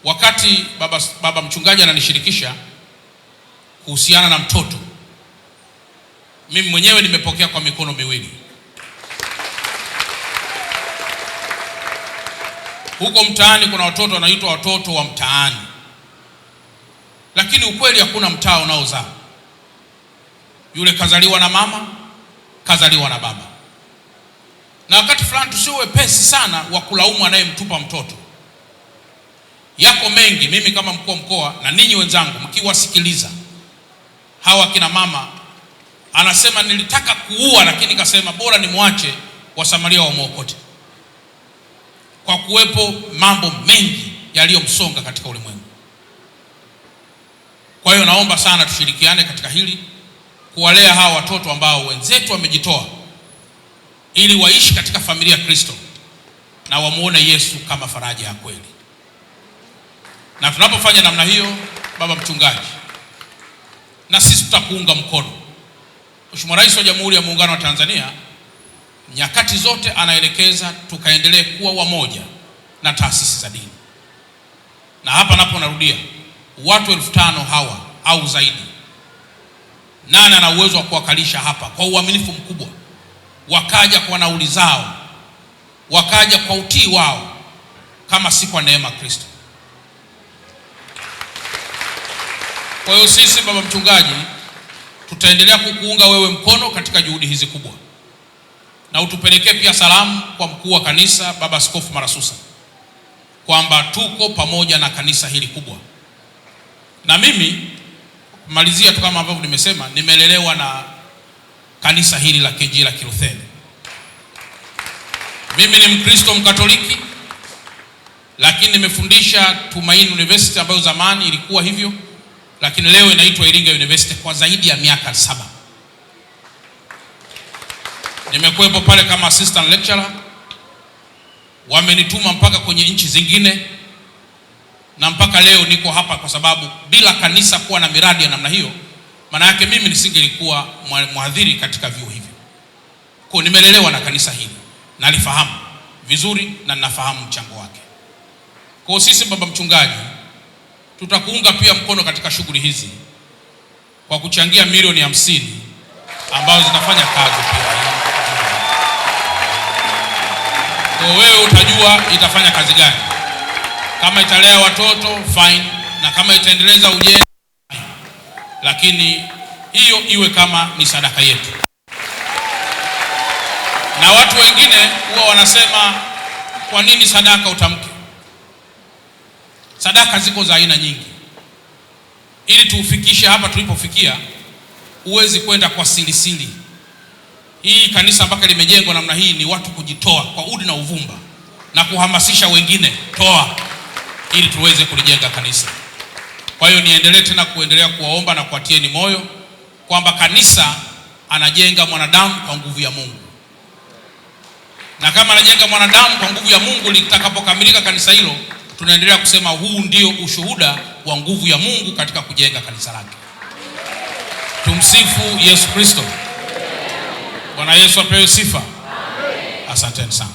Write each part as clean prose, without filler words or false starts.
wakati baba mchungaji ananishirikisha kuhusiana na mtoto, mimi mwenyewe nimepokea kwa mikono miwili. Huko mtaani kuna watoto wanaitwa watoto wa mtaani, lakini ukweli hakuna mtaa unaozaa. Yule kazaliwa na mama, kazaliwa na baba. Na wakati fulani tusiwe wepesi sana wa kulaumu anayemtupa mtoto. Yako mengi, mimi kama mkuu wa mkoa na ninyi wenzangu mkiwasikiliza hawa kina mama, anasema nilitaka kuua lakini kasema bora nimwache Wasamaria wamuokote, kwa kuwepo mambo mengi yaliyomsonga katika ulimwengu. Kwa hiyo naomba sana tushirikiane katika hili, kuwalea hawa watoto ambao wenzetu wamejitoa ili waishi katika familia ya Kristo na wamuone Yesu kama faraja ya kweli. Na tunapofanya namna hiyo, baba mchungaji, na sisi tutakuunga mkono. Mheshimiwa Rais wa Jamhuri ya Muungano wa Tanzania nyakati zote anaelekeza tukaendelee kuwa wamoja na taasisi za dini. Na hapa napo narudia, watu 5,000 hawa au zaidi, nani ana uwezo wa kuwakalisha hapa kwa uaminifu mkubwa, wakaja kwa nauli zao, wakaja kwa utii wao, kama si kwa neema Kristo? Kwa hiyo sisi baba mchungaji tutaendelea kukuunga wewe mkono katika juhudi hizi kubwa, na utupelekee pia salamu kwa mkuu wa kanisa Baba Askofu Marasusa kwamba tuko pamoja na kanisa hili kubwa. Na mimi malizia tu kama ambavyo nimesema, nimelelewa na kanisa hili la KG la Kilutheri. Mimi ni Mkristo Mkatoliki, lakini nimefundisha Tumaini University ambayo zamani ilikuwa hivyo, lakini leo inaitwa Iringa University kwa zaidi ya miaka 7. Nimekuwepo pale kama assistant lecturer, wamenituma mpaka kwenye nchi zingine, na mpaka leo niko hapa kwa sababu bila kanisa kuwa na miradi ya namna hiyo, maana yake mimi nisingelikuwa mhadhiri katika vyuo hivyo. Kwa nimelelewa na kanisa hili, nalifahamu vizuri na ninafahamu mchango wake. Kwa sisi baba mchungaji tutakuunga pia mkono katika shughuli hizi kwa kuchangia milioni 50 ambazo zitafanya kazi pia. Kwa wewe utajua itafanya kazi gani. Kama italea watoto fine, na kama itaendeleza ujenzi, lakini hiyo iwe kama ni sadaka yetu. Na watu wengine huwa wanasema kwa nini sadaka utamke? Sadaka ziko za aina nyingi. Ili tuufikishe hapa tulipofikia, uwezi kwenda kwa silisili. Hii kanisa mpaka limejengwa namna hii ni watu kujitoa kwa udi na uvumba na kuhamasisha wengine toa, ili tuweze kulijenga kanisa. Kwa hiyo niendelee tena kuendelea kuwaomba na kuatieni moyo kwamba kanisa anajenga mwanadamu kwa nguvu ya Mungu. Na kama anajenga mwanadamu kwa nguvu ya Mungu, litakapokamilika kanisa hilo, tunaendelea kusema huu ndio ushuhuda wa nguvu ya Mungu katika kujenga kanisa lake. Tumsifu Yesu Kristo. Bwana Yesu apewe sifa. Asanteni sana.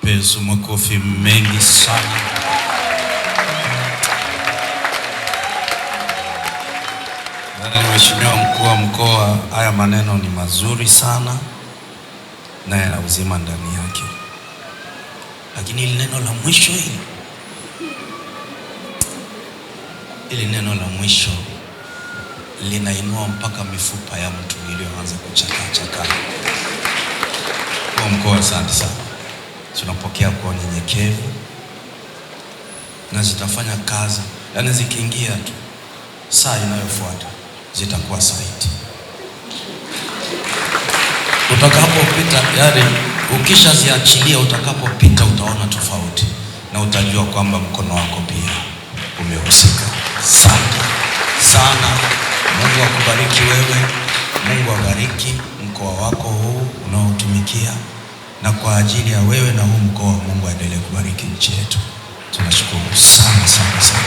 Peso makofi mengi sana. Mheshimiwa mkuu wa mkoa, haya maneno ni mazuri sana na yana uzima ndani yake. Lakini ili neno la mwisho ili neno la mwisho linainua mpaka mifupa ya mtu iliyoanza kuchaka. Kwa mkoa, asante sana. Tunapokea kwa unyenyekevu na zitafanya kazi. Yaani zikiingia tu, saa inayofuata zitakuwa saiti. Utakapopita, yaani ukishaziachilia, utakapopita utaona tofauti na utajua kwamba mkono wako pia umehusika. Asante sana. Mungu akubariki wewe. Mungu abariki mkoa wako huu unaotumikia, na kwa ajili ya wewe na huu mkoa, Mungu aendelee kubariki nchi yetu. Tunashukuru sana sana sana.